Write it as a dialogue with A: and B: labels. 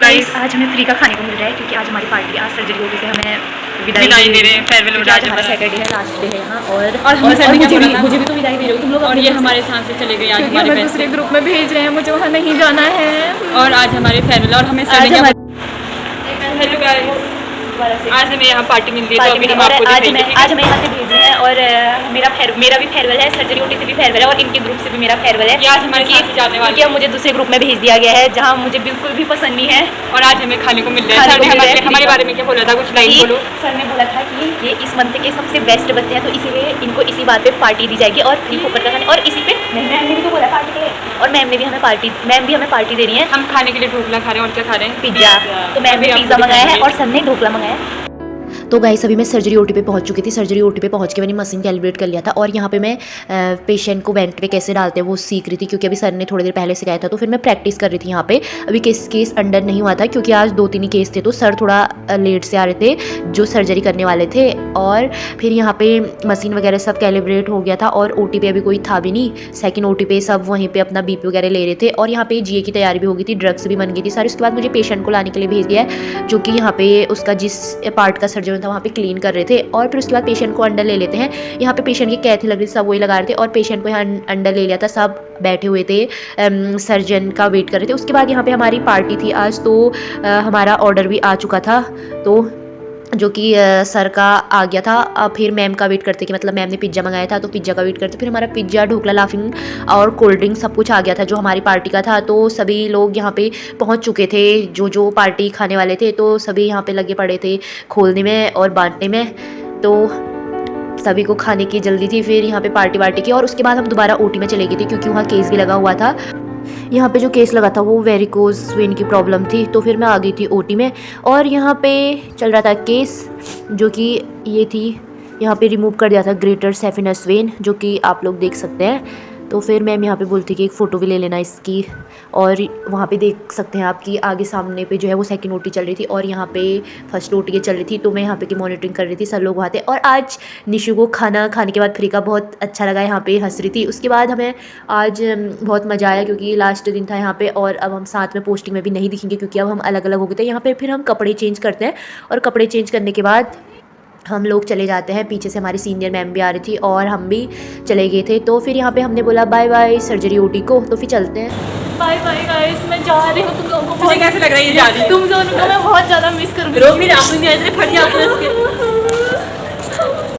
A: Guys आज हमें free का खाने को मिल रहा है क्योंकि आज हमारी पार्टी आज सर्जरी होगी से हमें विदाई दे रहे हैं, फेयरवेल हो रहा है। आज हमारा सैटरडे है, लास्ट डे है यहाँ और मुझे भी तो विदाई दे रहे हो तुम लोग। और ये हमारे साथ से चले गए, आज हमारे दूसरे ग्रुप में भेज रहे हैं, मुझे वहाँ नहीं जाना है और आज हमारे फेयरवेल और हमें हेलो गाइस आज हमें यहाँ पार्टी मिल रही है, तो अभी हम आपको दिखाएंगे। आज हमें यहाँ से भेज रहे हैं और मेरा भी फेयरवेल है, सर्जरी ओटी से भी फेयरवेल है और इनके ग्रुप से भी मेरा फेयरवेल है। आज हमारे साथ जाने वाले हैं, मुझे दूसरे ग्रुप में भेज दिया गया है जहाँ मुझे बिल्कुल भी पसंद नहीं है और आज हमें खाने को मिल रहा है। सर ने हमारे बारे में क्या बोला था, कुछ लाइन बोलो। सर ने बोला था कि ये इस मंथ के सबसे बेस्ट बच्चे हैं, तो इसीलिए इनको इसी बात पे पार्टी दी जाएगी और फ्री फोकट का खाने। और इसी पे मैम ने भी तो बोला पार्टी के, और मैम भी हमें पार्टी दे रही है। हम खाने के लिए ढोकला खा रहे हैं और क्या खा रहे हैं, पिज्जा। तो मैम ने पिज्जा मंगाया है और सर ने ढोकला मंगाया है।
B: तो गाइस अभी मैं सर्जरी ओटी पे पहुंच चुकी थी। सर्जरी ओटी पे पहुंच के मैंने मशीन कैलिब्रेट कर लिया था और यहाँ पे मैं पेशेंट को वेंट पे कैसे डालते हैं वो सीख रही थी, क्योंकि अभी सर ने थोड़ी देर पहले सिखाया था। तो फिर मैं प्रैक्टिस कर रही थी यहाँ पे। अभी केस अंडर नहीं हुआ था क्योंकि आज 2-3 ही केस थे, तो सर थोड़ा लेट से आ रहे थे जो सर्जरी करने वाले थे। और फिर यहाँ पे मशीन वगैरह सब कैलिब्रेट हो गया था और ओटी पे अभी कोई था भी नहीं। सेकेंड ओटी पे सब वहीं पर अपना BP वगैरह ले रहे थे और यहाँ पे GA की तैयारी भी हो गई थी, ड्रग्स भी बन गई थी सारी। उसके बाद मुझे पेशेंट को लाने के लिए भेज दिया है, जो कि यहाँ पे उसका जिस पार्ट का सर्जरी था वहाँ पे क्लीन कर रहे थे। और फिर उसके बाद पेशेंट को अंडर ले लेते हैं। यहाँ पे पेशेंट की कैथी लग रही थी, सब वही लगा रहे थे और पेशेंट को यहाँ अंडर ले लिया था। सब बैठे हुए थे, सर्जन का वेट कर रहे थे। उसके बाद यहाँ पे हमारी पार्टी थी आज, तो हमारा ऑर्डर भी आ चुका था, तो जो कि सर का आ गया था। फिर मैम का वेट करते कि मतलब मैम ने पिज्ज़ा मंगाया था तो पिज्ज़ा का वेट करते। फिर हमारा पिज्ज़ा, ढोकला, लाफिंग और कोल्ड ड्रिंक सब कुछ आ गया था जो हमारी पार्टी का था। तो सभी लोग यहाँ पे पहुँच चुके थे, जो पार्टी खाने वाले थे। तो सभी यहाँ पे लगे पड़े थे खोलने में और बांटने में, तो सभी को खाने की जल्दी थी। फिर यहाँ पे पार्टी की और उसके बाद हम दोबारा ओटी में चले गए थे क्योंकि वहाँ केस भी लगा हुआ था। यहाँ पे जो केस लगा था वो वेरिकोज वेन की प्रॉब्लम थी, तो फिर मैं आ गई थी ओटी में। और यहाँ पे चल रहा था केस, जो कि ये थी, यहाँ पे रिमूव कर दिया था ग्रेटर सैफिनस वेन, जो कि आप लोग देख सकते हैं। तो फिर मैम यहाँ पे बोलती कि एक फ़ोटो भी ले लेना इसकी। और वहाँ पे देख सकते हैं आप कि आगे सामने पे जो है वो सेकंड ओटी चल रही थी और यहाँ पे फर्स्ट ओटी चल रही थी। तो मैं यहाँ पे की मॉनिटरिंग कर रही थी, सब लोग वहाँ थे। और आज निशु को खाना खाने के बाद फ्री का बहुत अच्छा लगा, यहाँ पे हंस रही थी। उसके बाद हमें आज बहुत मज़ा आया क्योंकि लास्ट दिन था यहाँ पे। और अब हम साथ में पोस्टिंग में भी नहीं दिखेंगे क्योंकि अब हम अलग अलग हो गए थे। यहाँ पर फिर हम कपड़े चेंज करते हैं और कपड़े चेंज करने के बाद हम लोग चले जाते हैं। पीछे से हमारी सीनियर मैम भी आ रही थी और हम भी चले गए थे। तो फिर यहाँ पे हमने बोला बाय बाय सर्जरी ओटी को, तो फिर चलते हैं।
A: बाय बाय गाइस, मैं जा रही हूँ। तुम लोगों को
C: मुझे कैसे लग रहा है ये जा रही है?
A: तुम दोनों को मैं बहुत ज़्यादा मिस करूँगी।
C: रोक नहीं, आप नहीं आ रहे, फट जाते हैं इसके।